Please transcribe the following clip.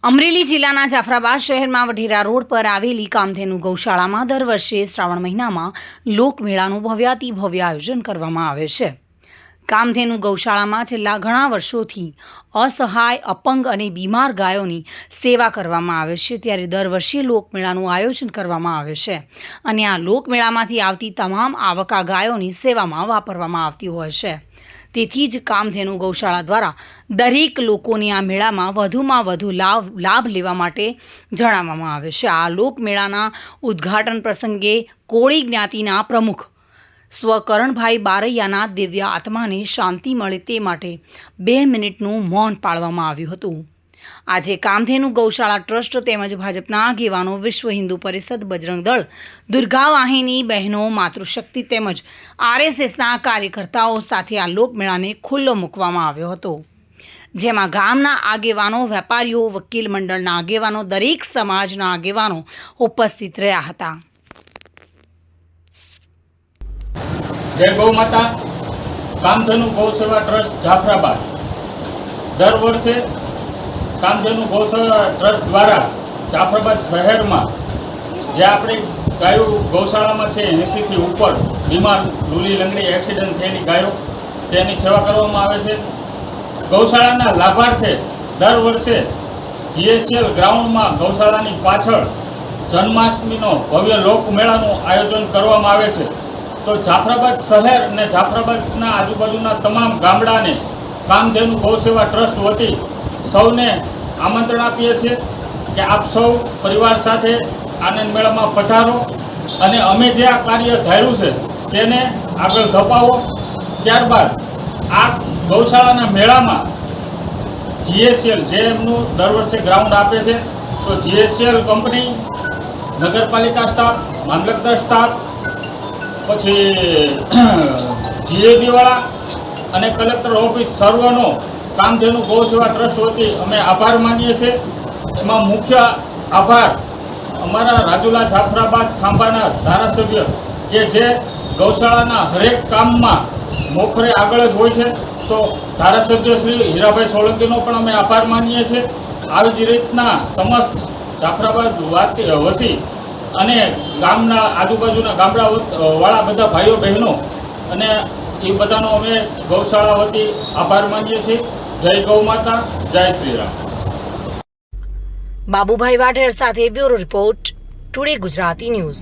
અમરેલી જિલ્લાના જાફરાબાદ શહેરમાં વઢેરા રોડ પર આવેલી કામધેનુ ગૌશાળામાં દર વર્ષે શ્રાવણ મહિનામાં લોકમેળાનું ભવ્યાતિભવ્ય આયોજન કરવામાં આવે છે. કામધેનુ ગૌશાળામાં છેલ્લા ઘણા વર્ષોથી અસહાય, અપંગ અને બીમાર ગાયોની સેવા કરવામાં આવે છે. ત્યારે દર વર્ષે લોકમેળાનું આયોજન કરવામાં આવે છે અને આ લોકમેળામાંથી આવતી તમામ આવક આ ગાયોની સેવામાં વાપરવામાં આવતી હોય છે. તેથી જ કામધેનુ ગૌશાળા દ્વારા દરેક લોકોને આ મેળામાં વધુમાં વધુ લાભ લેવા માટે જણાવવામાં આવે છે. આ લોકમેળાના ઉદ્ઘાટન પ્રસંગે કોળી જ્ઞાતિના પ્રમુખ સ્વ કરણભાઈ બારૈયાના દિવ્ય આત્માને શાંતિ મળે તે માટે 2 મિનિટનું મૌન પાળવામાં આવ્યું હતું. આજે કામધેનુ ગૌશાળા ટ્રસ્ટ તેમજ ભાજપના આગેવાનો, વિશ્વ હિન્દુ પરિષદ, બજરંગ દળ, દુર્ગા વાહિની બહેનો, માતૃશક્તિ તેમજ RSSના કાર્યકર્તાઓ સાથે આ લોકમેળાને ખુલ્લો મૂકવામાં આવ્યો હતો, જેમાં ગામના આગેવાનો, વેપારીઓ, વકીલ મંડળના આગેવાનો, દરેક સમાજના આગેવાનો ઉપસ્થિત રહ્યા હતા. જય ગૌ માતા. કામધેનુ ગૌસેવા ટ્રસ્ટ જાફરાબાદ દર વર્ષે કામધેનુ ગૌસેવા ટ્રસ્ટ દ્વારા જાફરાબાદ શહેરમાં જે આપણે ગાયો ગૌશાળામાં છે 80થી ઉપર બીમાર, લૂલી, લંગડી, એક્સિડન્ટ થયેલી ગાયો તેની સેવા કરવામાં આવે છે. ગૌશાળાના લાભાર્થે દર વર્ષે GHL ગ્રાઉન્ડમાં ગૌશાળાની પાછળ જન્માષ્ટમીનો ભવ્ય લોકમેળાનું આયોજન કરવામાં આવે છે. તો જાફરાબાદ શહેર અને જાફરાબાદના આજુબાજુના તમામ ગામડાને કામધેનુ ગૌસેવા ટ્રસ્ટ વતી સૌને આમંત્રણ આપીએ છીએ કે આપ સૌ પરિવાર સાથે આનંદ મેળામાં પધારો અને અમે જે આ કાર્ય ધાર્યું છે તેને આગળ ધપાવો. ત્યારબાદ આ ગૌશાળાના મેળામાં GHL જે એમનું દર વર્ષે ગ્રાઉન્ડ આપે છે, તો GHL કંપની, નગરપાલિકા સ્ટાફ, મામલતદાર સ્ટાફ, પછી GAB વાળા અને કલેક્ટર ઓફિસ સર્વનો કામધેનુ ગૌસેવા ટ્રસ્ટ વતી અમે આભાર માનીએ છીએ. એમાં મુખ્ય આભાર અમારા રાજુલા જાફરાબાદ ખાંભાના ધારાસભ્ય કે જે ગૌશાળાના હરેક કામમાં મોખરે આગળ જ હોય છે, તો ધારાસભ્ય શ્રી હીરાભાઈ સોલંકીનો પણ અમે આભાર માનીએ છીએ. આવી જ રીતના સમસ્ત જાફરાબાદ વસી અને ગામના આજુબાજુના ગામડાવાળા બધા ભાઈઓ બહેનો અને એ બધાનો અમે ગૌશાળા વતી આભાર માનીએ છીએ. જય ગૌ માતા, જય શ્રી રામ. બાબુભાઈ વાઢેર સાથે bureau report, today Gujarati news.